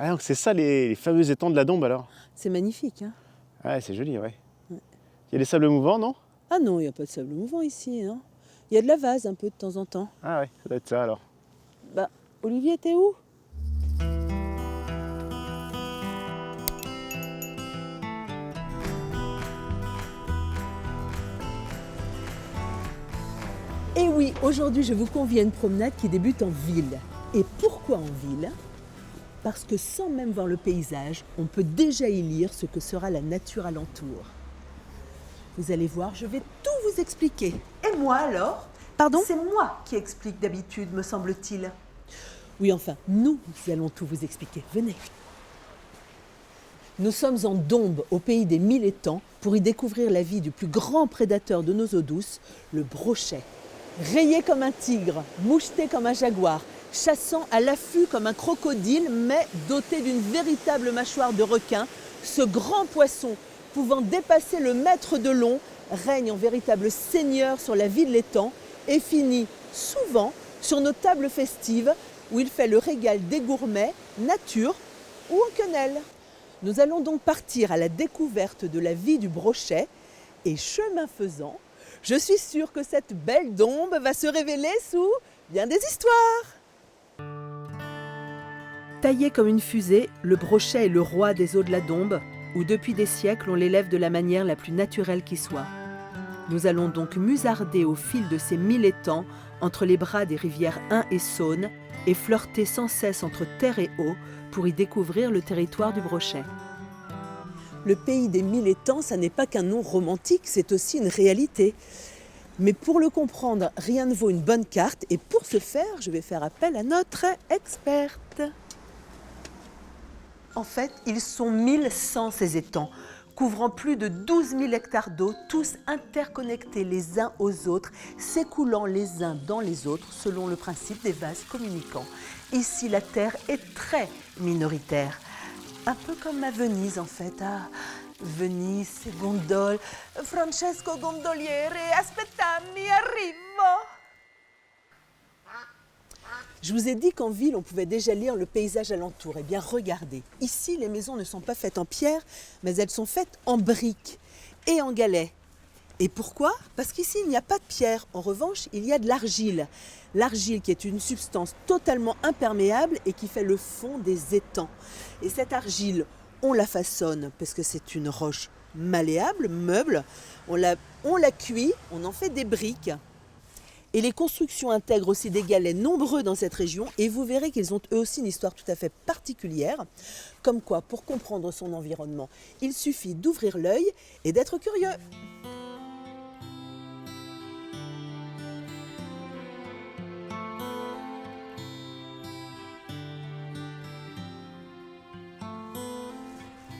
Ah donc c'est ça les fameux étangs de la Dombe alors? C'est magnifique, hein? Ouais, c'est joli, ouais. Ouais. Il y a des sables mouvants, non? Ah non, il n'y a pas de sable mouvant ici, hein. Il y a de la vase un peu de temps en temps. Ah ouais, ça doit être ça alors. Bah, Olivier, t'es où? Et oui, aujourd'hui je vous convie à une promenade qui débute en ville. Et pourquoi en ville? Parce que sans même voir le paysage, on peut déjà y lire ce que sera la nature alentour. Vous allez voir, je vais tout vous expliquer. Et moi alors? Pardon? C'est moi qui explique d'habitude, me semble-t-il. Oui, enfin, nous allons tout vous expliquer. Venez. Nous sommes en Dombe, au pays des 1000 étangs, pour y découvrir la vie du plus grand prédateur de nos eaux douces, le brochet. Rayé comme un tigre, moucheté comme un jaguar, chassant à l'affût comme un crocodile, mais doté d'une véritable mâchoire de requin, ce grand poisson, pouvant dépasser le mètre de long, règne en véritable seigneur sur la vie de l'étang et finit souvent sur nos tables festives où il fait le régal des gourmets, nature ou en quenelle. Nous allons donc partir à la découverte de la vie du brochet et chemin faisant, je suis sûre que cette belle Dombe va se révéler sous bien des histoires. Taillé comme une fusée, le brochet est le roi des eaux de la Dombe, où depuis des siècles on l'élève de la manière la plus naturelle qui soit. Nous allons donc musarder au fil de ces 1000 étangs entre les bras des rivières Ain et Saône et flirter sans cesse entre terre et eau pour y découvrir le territoire du brochet. Le pays des 1000 étangs, ça n'est pas qu'un nom romantique, c'est aussi une réalité. Mais pour le comprendre, rien ne vaut une bonne carte et pour ce faire, je vais faire appel à notre experte. En fait, ils sont 1100 ces étangs, couvrant plus de 12 000 hectares d'eau, tous interconnectés les uns aux autres, s'écoulant les uns dans les autres selon le principe des vases communicants. Ici, la terre est très minoritaire. Un peu comme à Venise en fait. Ah, Venise, ces gondoles. Francesco Gondoliere, aspettami, arrivo. Je vous ai dit qu'en ville, on pouvait déjà lire le paysage alentour. Eh bien, regardez. Ici, les maisons ne sont pas faites en pierre, mais elles sont faites en briques et en galets. Et pourquoi? Parce qu'ici, il n'y a pas de pierre. En revanche, il y a de l'argile. L'argile qui est une substance totalement imperméable et qui fait le fond des étangs. Et cette argile, on la façonne parce que c'est une roche malléable, meuble. On la cuit, on en fait des briques. Et les constructions intègrent aussi des galets nombreux dans cette région et vous verrez qu'ils ont eux aussi une histoire tout à fait particulière. Comme quoi, pour comprendre son environnement, il suffit d'ouvrir l'œil et d'être curieux.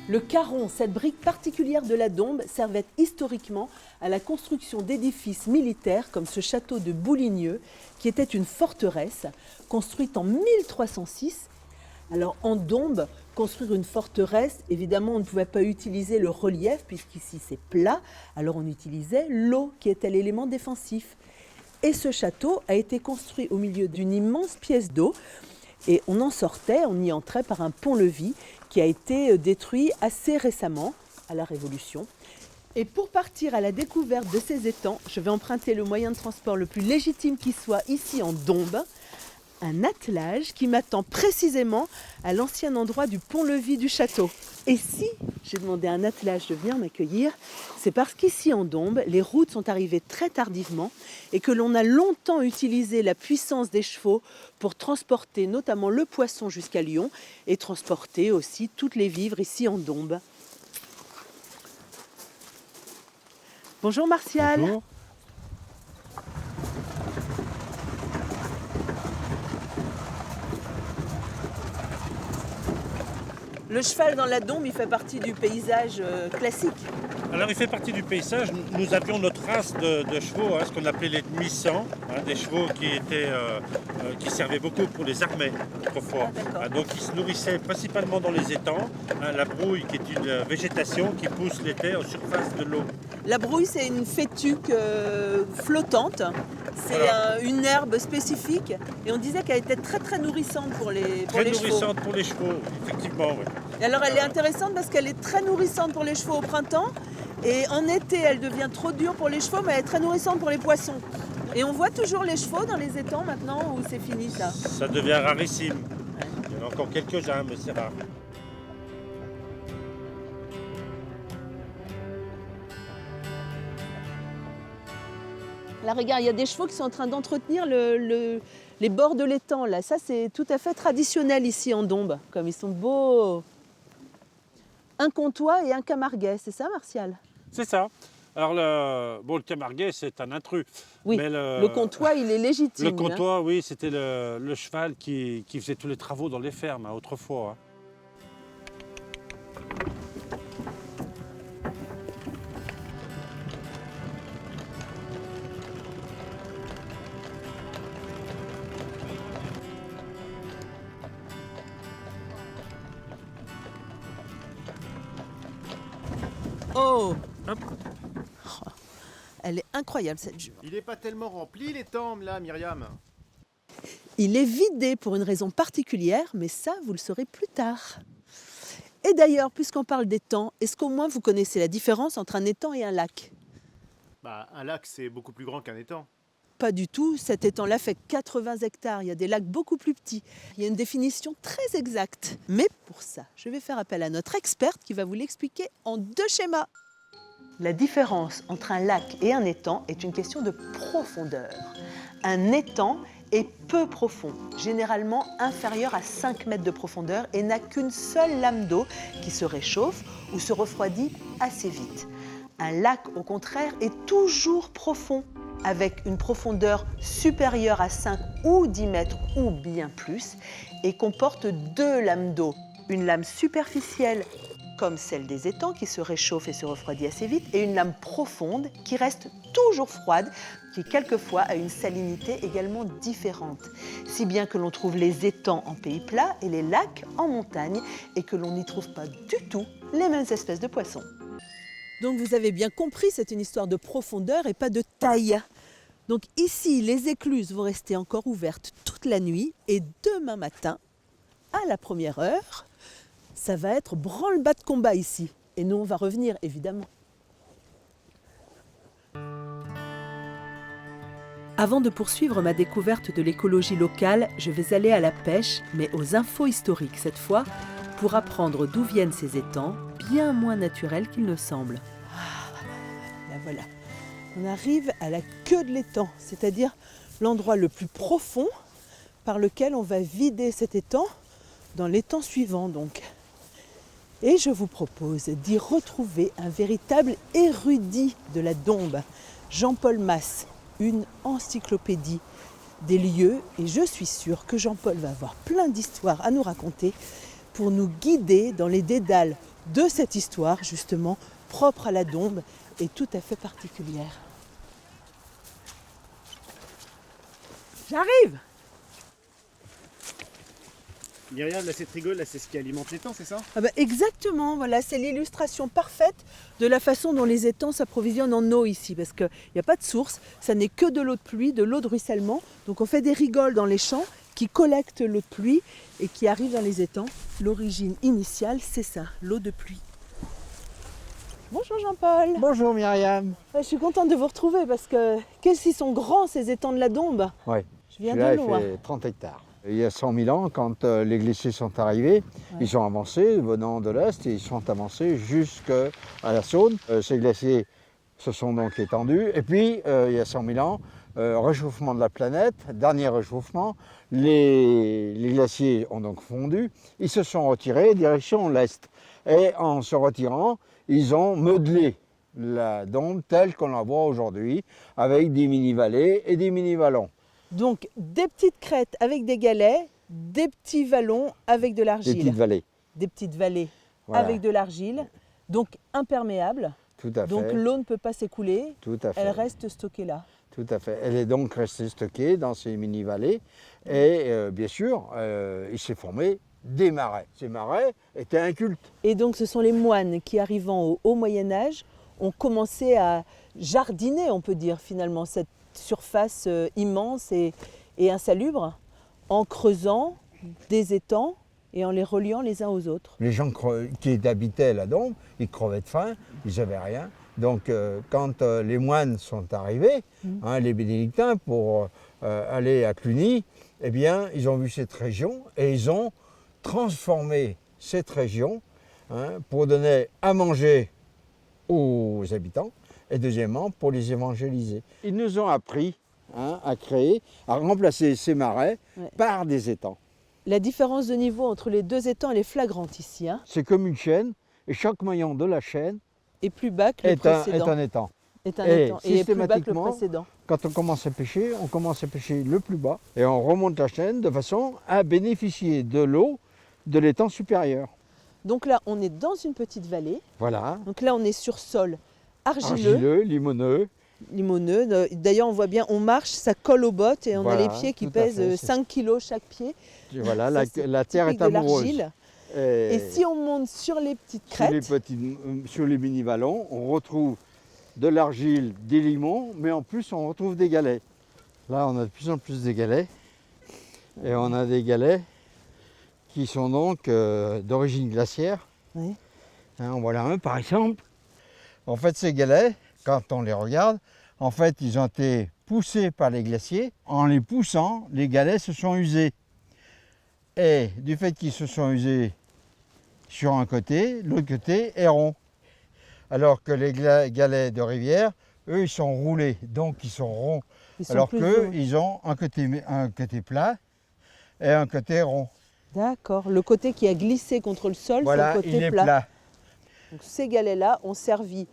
Le carron, cette brique particulière de la Dombe, servait historiquement à la construction d'édifices militaires comme ce château de Bouligneux, qui était une forteresse construite en 1306. Alors en Dombe, construire une forteresse, évidemment on ne pouvait pas utiliser le relief puisqu'ici c'est plat, alors on utilisait l'eau qui était l'élément défensif. Et ce château a été construit au milieu d'une immense pièce d'eau. Et on en sortait, on y entrait par un pont-levis qui a été détruit assez récemment, à la Révolution. Et pour partir à la découverte de ces étangs, je vais emprunter le moyen de transport le plus légitime qui soit ici en Dombe, un attelage qui m'attend précisément à l'ancien endroit du pont-levis du château. Et si j'ai demandé à un attelage de venir m'accueillir, c'est parce qu'ici en Dombe, les routes sont arrivées très tardivement et que l'on a longtemps utilisé la puissance des chevaux pour transporter notamment le poisson jusqu'à Lyon et transporter aussi toutes les vivres ici en Dombe. Bonjour Martial. Bonjour. Le cheval dans la Dombe, il fait partie du paysage classique. Alors il fait partie du paysage. Nous avions notre race de chevaux, ce qu'on appelait les demi-sang, des chevaux qui servaient beaucoup pour les armées autrefois. Donc ils se nourrissaient principalement dans les étangs. La brouille qui est une végétation qui pousse l'été en surface de l'eau. La brouille, c'est une fétuque flottante C'est Voilà. une herbe spécifique et on disait qu'elle était très très nourrissante pour les Très chevaux. nourrissante pour les chevaux, effectivement. Oui. Et alors elle est intéressante parce qu'elle est très nourrissante pour les chevaux au printemps et en été elle devient trop dure pour les chevaux mais elle est très nourrissante pour les poissons. Et on voit toujours les chevaux dans les étangs maintenant ou c'est fini ça? Ça devient rarissime. Il y en a encore quelques-uns, mais c'est rare. Là regarde, il y a des chevaux qui sont en train d'entretenir les bords de l'étang là. Ça c'est tout à fait traditionnel ici en Dombes, comme ils sont beaux. Un comtois et un camarguais, c'est ça Martial? C'est ça. Alors, le camarguais, c'est un intrus. Oui, Mais le comtois, il est légitime. Le comtois, oui, c'était le cheval qui faisait tous les travaux dans les fermes autrefois. Oh, Hop. elle est incroyable cette jument. Il n'est pas tellement rempli l'étang là, Myriam. Il est vidé pour une raison particulière, mais ça, vous le saurez plus tard. Et d'ailleurs, puisqu'on parle d'étang, est-ce qu'au moins vous connaissez la différence entre un étang et un lac? Bah, un lac, c'est beaucoup plus grand qu'un étang. Pas du tout, cet étang-là fait 80 hectares, il y a des lacs beaucoup plus petits. Il y a une définition très exacte. Mais pour ça, je vais faire appel à notre experte qui va vous l'expliquer en 2 schémas. La différence entre un lac et un étang est une question de profondeur. Un étang est peu profond, généralement inférieur à 5 mètres de profondeur et n'a qu'une seule lame d'eau qui se réchauffe ou se refroidit assez vite. Un lac, au contraire, est toujours profond, avec une profondeur supérieure à 5 ou 10 mètres ou bien plus, et comporte 2 lames d'eau. Une lame superficielle, comme celle des étangs, qui se réchauffe et se refroidit assez vite, et une lame profonde, qui reste toujours froide, qui quelquefois a une salinité également différente. Si bien que l'on trouve les étangs en pays plat et les lacs en montagne, et que l'on n'y trouve pas du tout les mêmes espèces de poissons. Donc vous avez bien compris, c'est une histoire de profondeur et pas de taille. Donc ici, les écluses vont rester encore ouvertes toute la nuit et demain matin, à la première heure, ça va être branle-bas de combat ici. Et nous, on va revenir, évidemment. Avant de poursuivre ma découverte de l'écologie locale, je vais aller à la pêche, mais aux infos historiques cette fois, pour apprendre d'où viennent ces étangs, bien moins naturels qu'il ne semble. Là voilà, on arrive à la queue de l'étang, c'est-à-dire l'endroit le plus profond par lequel on va vider cet étang dans l'étang suivant donc. Et je vous propose d'y retrouver un véritable érudit de la Dombe, Jean-Paul Masse, une encyclopédie des lieux, et je suis sûre que Jean-Paul va avoir plein d'histoires à nous raconter pour nous guider dans les dédales de cette histoire justement propre à la Dombe et tout à fait particulière. J'arrive! Myriam, là, cette rigole, là, c'est ce qui alimente l'étang, c'est ça? Ah bah exactement, voilà, c'est l'illustration parfaite de la façon dont les étangs s'approvisionnent en eau ici, parce qu'il n'y a pas de source, ça n'est que de l'eau de pluie, de l'eau de ruissellement. Donc on fait des rigoles dans les champs qui collectent l'eau de pluie et qui arrivent dans les étangs. L'origine initiale, c'est ça, l'eau de pluie. Bonjour Jean-Paul. Bonjour Myriam. Je suis contente de vous retrouver parce que qu'est-ce qu'ils sont grands ces étangs de la Dombe. Oui, Je viens celui-là de loin. il fait 30 hectares. Il y a 100 000 ans, quand les glaciers sont arrivés, ils sont avancés venant de l'Est et ils sont avancés jusqu'à la Saône. Ces glaciers se sont donc étendus. Et puis, il y a 100 000 ans, réchauffement de la planète, dernier réchauffement, les glaciers ont donc fondu. Ils se sont retirés direction l'Est. Et en se retirant, ils ont modelé la Dombe telle qu'on la voit aujourd'hui, avec des mini-vallées et des mini-vallons. Donc des petites crêtes avec des galets, des petits vallons avec de l'argile. Des petites vallées. Des petites vallées Voilà. avec de l'argile, donc imperméable. Tout à fait. Donc l'eau ne peut pas s'écouler, Tout à fait. elle reste stockée là. Tout à fait. Elle est donc restée stockée dans ces mini-vallées. Et bien sûr, il s'est formé des marais. Ces marais étaient un culte. Et donc ce sont les moines qui, arrivant au Haut Moyen-Âge, ont commencé à jardiner, on peut dire finalement, cette surface immense et insalubre en creusant des étangs et en les reliant les uns aux autres. Les gens qui habitaient la Dombe, ils crevaient de faim, ils n'avaient rien. Donc quand les moines sont arrivés, les bénédictins, pour aller à Cluny, eh bien, ils ont vu cette région et ils ont transformé cette région pour donner à manger aux habitants et deuxièmement pour les évangéliser. Ils nous ont appris à créer, à remplacer ces marais par des étangs. La différence de niveau entre les deux étangs elle est flagrante ici. C'est comme une chaîne et chaque maillon de la chaîne est plus bas que le précédent. Est un étang. Est un étang et est plus bas que le systématiquement, précédent. quand on commence à pêcher le plus bas et on remonte la chaîne de façon à bénéficier de l'eau de l'étang supérieur. Donc là, on est dans une petite vallée. Voilà. Donc là, on est sur sol argileux, limoneux. D'ailleurs, on voit bien, on marche, ça colle aux bottes et on a les pieds qui tout à pèsent fait. 5 kilos chaque pied. Voilà, Ça, la terre est typique de amoureuse. l'argile. Et si on monte sur les petites crêtes, sur les mini-vallons, on retrouve de l'argile, des limons, mais en plus on retrouve des galets. Là, on a de plus en plus des galets. Et on a des galets qui sont donc d'origine glaciaire. Oui. En voilà un par exemple. En fait, ces galets, quand on les regarde, en fait, ils ont été poussés par les glaciers. En les poussant, les galets se sont usés. Et du fait qu'ils se sont usés sur un côté, l'autre côté est rond. Alors que les galets de rivière, eux, ils sont roulés, donc ils sont ronds. Alors qu'eux, ils ont un côté plat et un côté rond. D'accord, le côté qui a glissé contre le sol, Voilà, c'est le côté il est plat. plat. Donc, ces galets-là ont servi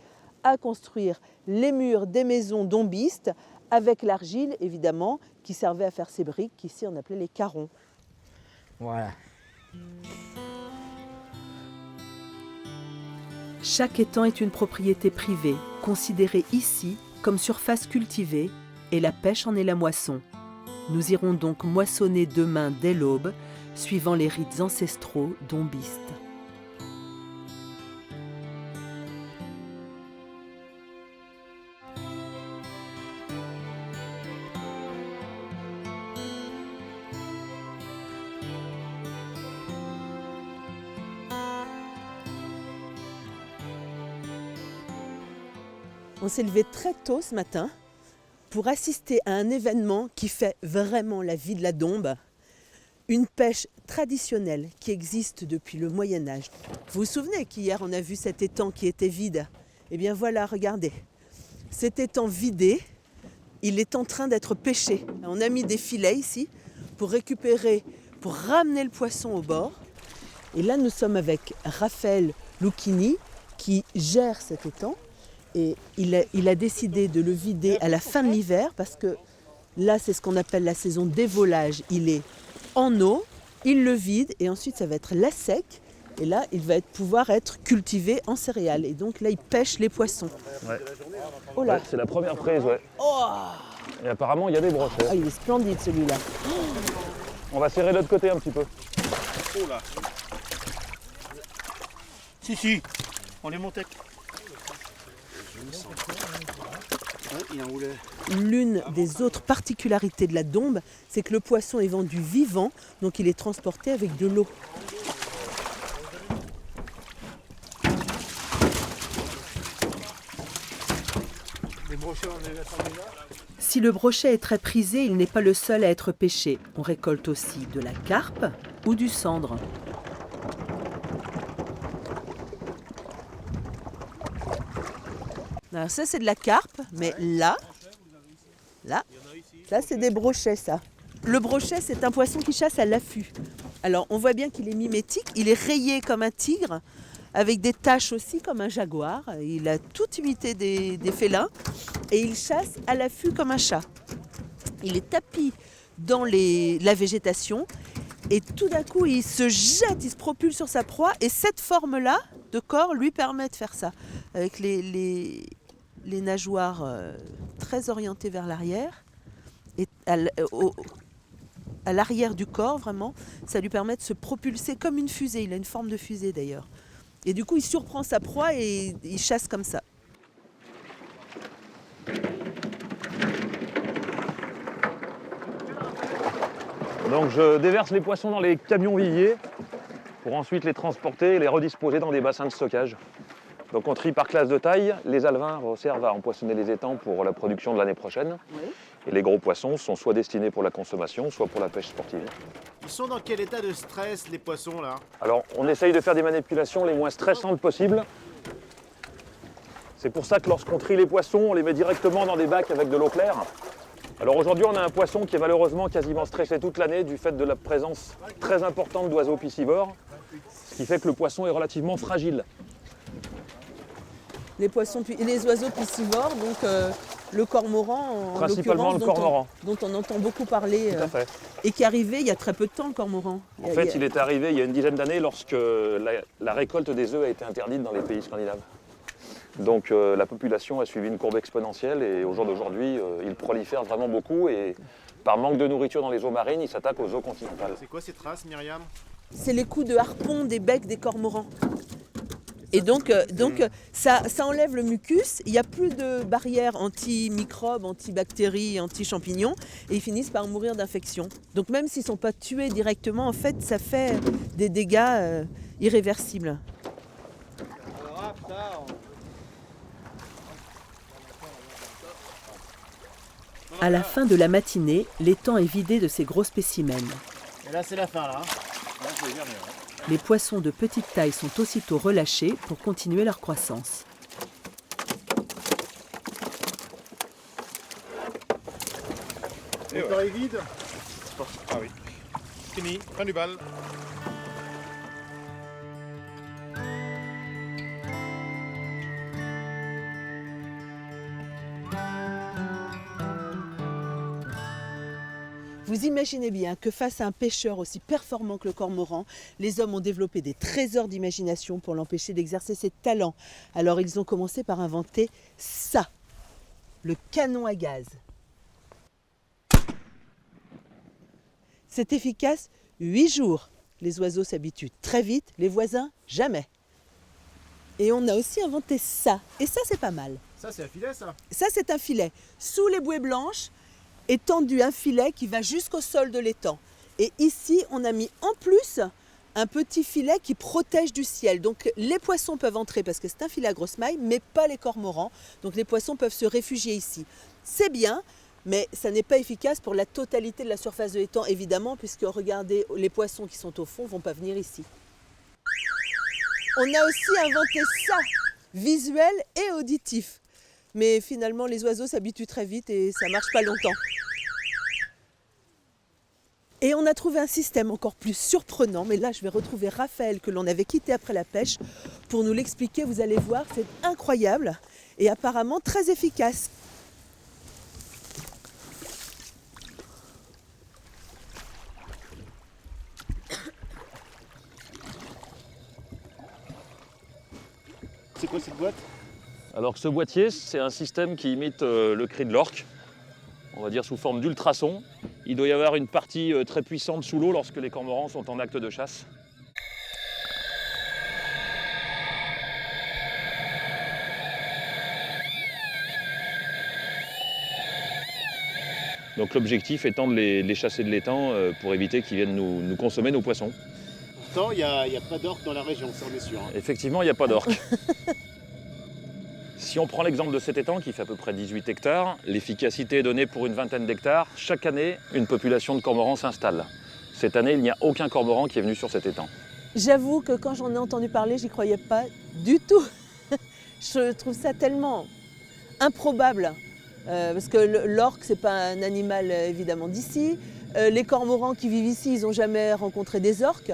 à construire les murs des maisons dombistes avec l'argile, évidemment, qui servait à faire ces briques qu'ici on appelait les carrons. Voilà. Chaque étang est une propriété privée, considérée ici comme surface cultivée, et la pêche en est la moisson. Nous irons donc moissonner demain dès l'aube, suivant les rites ancestraux dombistes. On s'est levé très tôt ce matin pour assister à un événement qui fait vraiment la vie de la Dombe. Une pêche traditionnelle qui existe depuis le Moyen-Âge. Vous vous souvenez qu'hier on a vu cet étang qui était vide? Eh bien voilà, regardez. Cet étang vidé, il est en train d'être pêché. On a mis des filets ici pour récupérer, pour ramener le poisson au bord. Et là nous sommes avec Raphaël Lucchini qui gère cet étang. Et il a décidé de le vider à la fin de l'hiver parce que là, c'est ce qu'on appelle la saison d'évolage. Il est en eau, il le vide et ensuite ça va être la sec. Et là, il va pouvoir être cultivé en céréales. Et donc là, il pêche les poissons. Ouais. Oh là. Ouais, c'est la première prise, ouais. Oh, Et apparemment, il y a des brochets. il est splendide celui-là. On va serrer de l'autre côté un petit peu. Oh là. Si, on les montait. Il en voulait. L'une des autres particularités de la Dombe, c'est que le poisson est vendu vivant, donc il est transporté avec de l'eau. Si le brochet est très prisé, il n'est pas le seul à être pêché. On récolte aussi de la carpe ou du sandre. Alors ça c'est de la carpe, mais là c'est des brochets ça. Le brochet c'est un poisson qui chasse à l'affût. Alors on voit bien qu'il est mimétique, il est rayé comme un tigre, avec des taches aussi comme un jaguar. Il a toute imité des félins et il chasse à l'affût comme un chat. Il est tapi dans la végétation et tout d'un coup il se jette, il se propulse sur sa proie et cette forme-là de corps lui permet de faire ça. Avec les nageoires très orientées vers l'arrière et à l'arrière du corps vraiment, ça lui permet de se propulser comme une fusée. Il a une forme de fusée d'ailleurs. Et du coup, il surprend sa proie et il chasse comme ça. Donc je déverse les poissons dans les camions viviers pour ensuite les transporter et les redisposer dans des bassins de stockage. Donc on trie par classe de taille. Les alevins servent à empoisonner les étangs pour la production de l'année prochaine. Oui. Et les gros poissons sont soit destinés pour la consommation, soit pour la pêche sportive. Ils sont dans quel état de stress, les poissons, là? Alors on essaye de faire des manipulations les moins stressantes possibles. C'est pour ça que lorsqu'on trie les poissons, on les met directement dans des bacs avec de l'eau claire. Alors aujourd'hui, on a un poisson qui est malheureusement quasiment stressé toute l'année du fait de la présence très importante d'oiseaux piscivores, ce qui fait que le poisson est relativement fragile. Les poissons et les oiseaux piscivores, donc le cormoran, en Principalement le l'occurrence, cormoran. dont on entend beaucoup parler, Tout à fait. et qui est arrivé il y a très peu de temps, le cormoran. En fait, il est arrivé il y a une dizaine d'années lorsque la récolte des œufs a été interdite dans les pays scandinaves. Donc la population a suivi une courbe exponentielle et au jour d'aujourd'hui, il prolifère vraiment beaucoup et par manque de nourriture dans les eaux marines, il s'attaque aux eaux continentales. C'est quoi ces traces, Myriam? C'est les coups de harpon des becs des cormorans. Et donc ça enlève le mucus, il n'y a plus de barrière anti-microbes, anti-bactéries, anti-champignons, et ils finissent par mourir d'infection. Donc même s'ils ne sont pas tués directement, en fait, ça fait des dégâts irréversibles. À la fin de la matinée, l'étang est vidé de ses gros spécimens. Et là, c'est la fin, là. Les poissons de petite taille sont aussitôt relâchés pour continuer leur croissance. Le corps est vide. Ah oui. Fini, fin du bal. Vous imaginez bien que face à un pêcheur aussi performant que le cormoran, les hommes ont développé des trésors d'imagination pour l'empêcher d'exercer ses talents. Alors ils ont commencé par inventer ça, le canon à gaz. C'est efficace 8 jours. Les oiseaux s'habituent très vite, les voisins jamais. Et on a aussi inventé ça, et ça c'est pas mal. Ça, c'est un filet, ça. Ça c'est un filet. Sous les bouées blanches, est tendu un filet qui va jusqu'au sol de l'étang. Et ici, on a mis en plus un petit filet qui protège du ciel. Donc les poissons peuvent entrer parce que c'est un filet à grosse maille, mais pas les cormorans. Donc les poissons peuvent se réfugier ici. C'est bien, mais ça n'est pas efficace pour la totalité de la surface de l'étang, évidemment, puisque regardez, les poissons qui sont au fond ne vont pas venir ici. On a aussi inventé ça, visuel et auditif. Mais finalement, les oiseaux s'habituent très vite et ça ne marche pas longtemps. Et on a trouvé un système encore plus surprenant, mais là je vais retrouver Raphaël que l'on avait quitté après la pêche pour nous l'expliquer. Vous allez voir, c'est incroyable et apparemment très efficace. C'est quoi cette boîte? Alors ce boîtier, c'est un système qui imite le cri de l'orque, on va dire sous forme d'ultrasons. Il doit y avoir une partie très puissante sous l'eau lorsque les cormorans sont en acte de chasse. Donc l'objectif étant de les chasser de l'étang pour éviter qu'ils viennent nous consommer nos poissons. Pourtant, il n'y a pas d'orques dans la région, ça on est sûr. Hein. Effectivement, il n'y a pas d'orques. Si on prend l'exemple de cet étang qui fait à peu près 18 hectares, l'efficacité est donnée pour une vingtaine d'hectares. Chaque année, une population de cormorans s'installe. Cette année, il n'y a aucun cormoran qui est venu sur cet étang. J'avoue que quand j'en ai entendu parler, j'y croyais pas du tout. Je trouve ça tellement improbable. Parce que l'orque, c'est pas un animal évidemment d'ici. Les cormorans qui vivent ici, ils n'ont jamais rencontré des orques.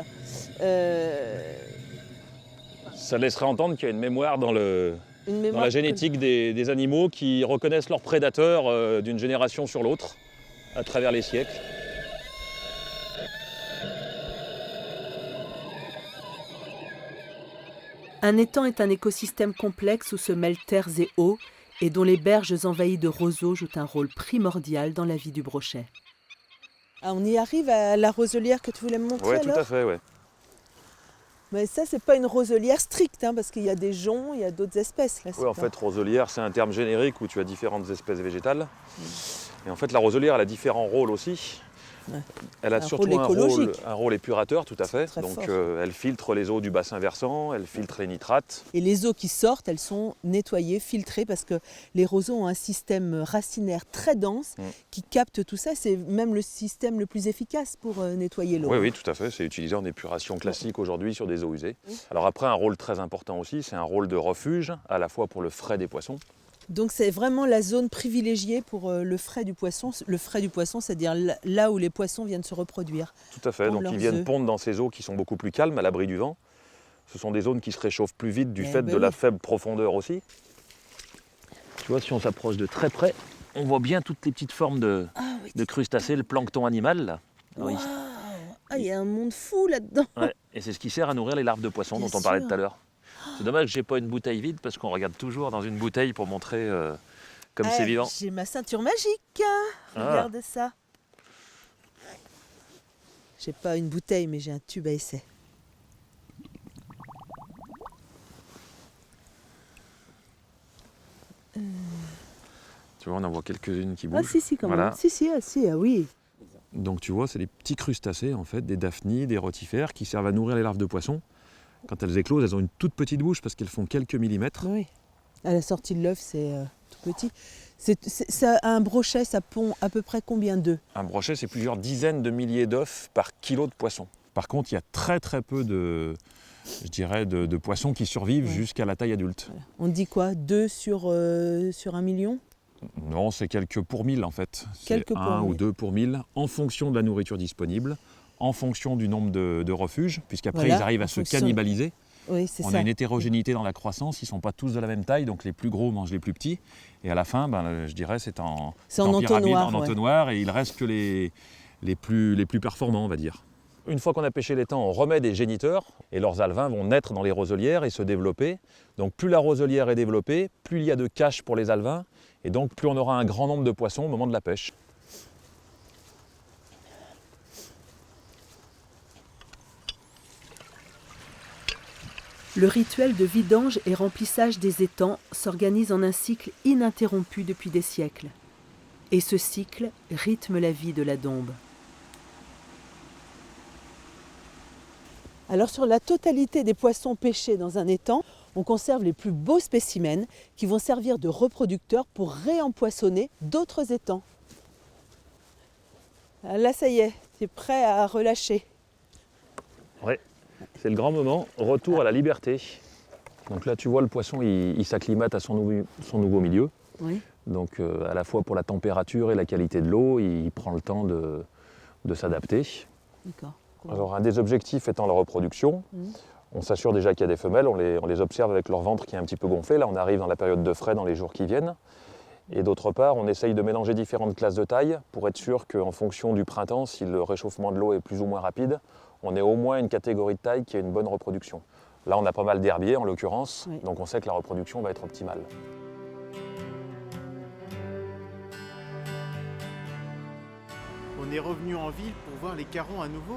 Ça laisserait entendre qu'il y a une mémoire dans la génétique des animaux qui reconnaissent leurs prédateurs d'une génération sur l'autre, à travers les siècles. Un étang est un écosystème complexe où se mêlent terres et eaux et dont les berges envahies de roseaux jouent un rôle primordial dans la vie du brochet. Ah, on y arrive à la roselière que tu voulais me montrer. Oui, tout à fait, oui. Mais ça, c'est pas une roselière stricte, hein, parce qu'il y a des joncs, il y a d'autres espèces. Oui, en fait, roselière, c'est un terme générique où tu as différentes espèces végétales. Et en fait, la roselière, elle a différents rôles aussi. Ouais. Elle a Un surtout rôle écologique. un rôle épurateur, tout à fait. Très Donc fort. elle filtre les eaux du bassin versant, elle filtre les nitrates. Et les eaux qui sortent, elles sont nettoyées, filtrées, parce que les roseaux ont un système racinaire très dense qui capte tout ça. C'est même le système le plus efficace pour nettoyer l'eau. Oui, oui, tout à fait. C'est utilisé en épuration classique aujourd'hui sur des eaux usées. Alors après, un rôle très important aussi, c'est un rôle de refuge, à la fois pour le frai des poissons. Donc c'est vraiment la zone privilégiée pour le frai du poisson. Le frai du poisson, c'est-à-dire là où les poissons viennent se reproduire. Tout à fait. Pondent Donc ils leurs viennent œufs. pondre dans ces eaux qui sont beaucoup plus calmes, à l'abri du vent. Ce sont des zones qui se réchauffent plus vite du Eh fait ben de la oui. faible profondeur aussi. Tu vois, si on s'approche de très près, on voit bien toutes les petites formes de crustacés, le plancton animal. Là. Alors, Waouh. Ah, il y a un monde fou là-dedans. Ouais, et c'est ce qui sert à nourrir les larves de poissons Bien dont on parlait sûr. tout à l'heure. C'est dommage que j'ai pas une bouteille vide parce qu'on regarde toujours dans une bouteille pour montrer comme c'est vivant. J'ai ma ceinture magique. Ah. Regarde ça. J'ai pas une bouteille, mais j'ai un tube à essai. Tu vois, on en voit quelques-unes qui Ah bougent. si, quand Voilà. même. Si, ah oui. Donc tu vois, c'est des petits crustacés en fait, des daphnies, des rotifères qui servent à nourrir les larves de poissons. Quand elles éclosent, elles ont une toute petite bouche parce qu'elles font quelques millimètres. Oui. À la sortie de l'œuf, c'est tout petit. Ça, un brochet, ça pond à peu près combien d'œufs? Un brochet, c'est plusieurs dizaines de milliers d'œufs par kilo de poisson. Par contre, il y a très très peu de, je dirais, de poissons qui survivent jusqu'à la taille adulte. Voilà. On dit quoi? 2 sur 1 million? Non, c'est quelques pour 1000 en fait. Quelques C'est pour 1 ou 1000. 2 pour 1000 en fonction de la nourriture disponible, en fonction du nombre de refuges, puisqu'après Voilà, ils arrivent à en se fonction- cannibaliser. Oui, c'est On ça. a une hétérogénéité dans la croissance, ils ne sont pas tous de la même taille, donc les plus gros mangent les plus petits. Et à la fin, je dirais, c'est en pyramide, entonnoir, en ouais. entonnoir, et il reste que les plus performants, on va dire. Une fois qu'on a pêché l'étang, on remet des géniteurs, et leurs alevins vont naître dans les roselières et se développer. Donc plus la roselière est développée, plus il y a de caches pour les alevins, et donc plus on aura un grand nombre de poissons au moment de la pêche. Le rituel de vidange et remplissage des étangs s'organise en un cycle ininterrompu depuis des siècles. Et ce cycle rythme la vie de la Dombes. Alors sur la totalité des poissons pêchés dans un étang, on conserve les plus beaux spécimens qui vont servir de reproducteurs pour réempoissonner d'autres étangs. Là ça y est, tu es prêt à relâcher. Ouais, c'est le grand moment, retour à la liberté. Donc là tu vois le poisson il s'acclimate à son nouveau milieu. Oui. Donc à la fois pour la température et la qualité de l'eau, il prend le temps de s'adapter. D'accord. Alors un des objectifs étant la reproduction, on s'assure déjà qu'il y a des femelles, on les observe avec leur ventre qui est un petit peu gonflé. Là on arrive dans la période de frai dans les jours qui viennent. Et d'autre part, on essaye de mélanger différentes classes de taille pour être sûr qu'en fonction du printemps, si le réchauffement de l'eau est plus ou moins rapide, on ait au moins une catégorie de taille qui a une bonne reproduction. Là on a pas mal d'herbiers en l'occurrence, Oui. donc on sait que la reproduction va être optimale. On est revenu en ville pour voir les carons à nouveau.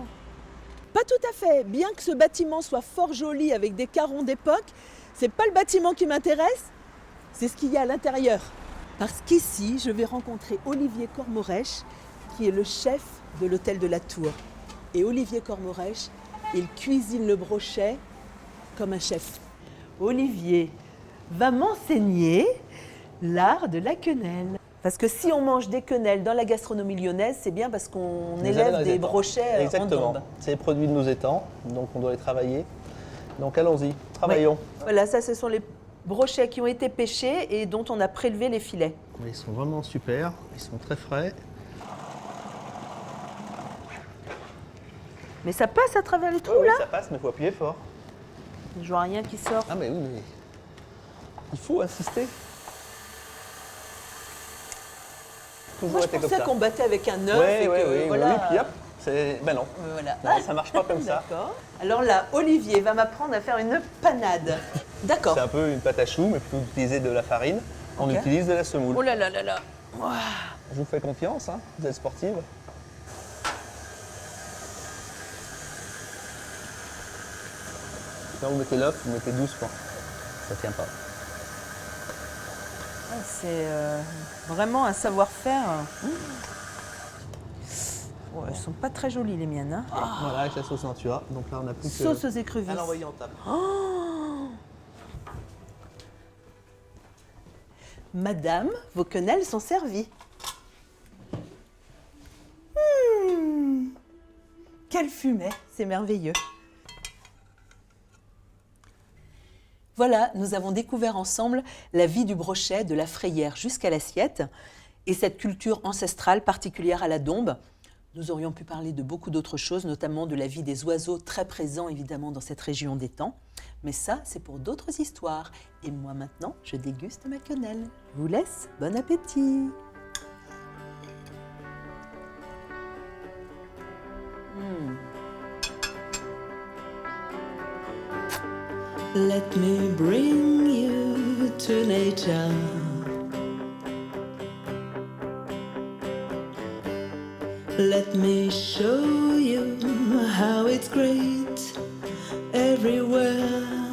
Pas tout à fait. Bien que ce bâtiment soit fort joli avec des carrons d'époque, c'est pas le bâtiment qui m'intéresse, c'est ce qu'il y a à l'intérieur. Parce qu'ici, je vais rencontrer Olivier Cormorèche, qui est le chef de l'hôtel de la Tour. Et Olivier Cormorèche, il cuisine le brochet comme un chef. Olivier va m'enseigner l'art de la quenelle. Parce que si on mange des quenelles dans la gastronomie lyonnaise, c'est bien parce qu'on élève des brochets Exactement. en Dombes. C'est les produits de nos étangs, donc on doit les travailler. Donc allons-y, travaillons. Voilà, ça ce sont les brochets qui ont été pêchés et dont on a prélevé les filets. Ils sont vraiment super, ils sont très frais. Mais ça passe à travers les trous Oui, là. ça passe, mais il faut appuyer fort. Je vois rien qui sort. Ah mais oui, mais il faut insister. Toujours Moi je été comme pensais ça. qu'on battait avec un œuf. Oui, et oui, que, oui, voilà. oui, puis hop, c'est... Ben non, Voilà. non, ça marche pas comme ça. D'accord. Alors là, Olivier va m'apprendre à faire une panade. D'accord. C'est un peu une pâte à choux, mais plutôt d'utiliser de la farine, on Ok. utilise de la semoule. Oh là là là là. Je vous fais confiance, hein, vous êtes sportive. Quand vous mettez l'œuf, vous mettez doucement. Ça tient pas. C'est vraiment un savoir-faire. Ouais, elles sont pas très jolies les miennes. Hein. Voilà, avec la sauce Nantua. Donc là, on n'a plus que Sauce aux écrevisses. à l'envoyer en table. Madame, vos quenelles sont servies. Quelle fumée, c'est merveilleux. Voilà, nous avons découvert ensemble la vie du brochet, de la frayère jusqu'à l'assiette, et cette culture ancestrale particulière à la Dombes. Nous aurions pu parler de beaucoup d'autres choses, notamment de la vie des oiseaux très présents évidemment dans cette région d'étang. Mais ça, c'est pour d'autres histoires. Et moi maintenant, je déguste ma quenelle. Je vous laisse, bon appétit. Let me bring you to nature. Let me show you how it's great everywhere.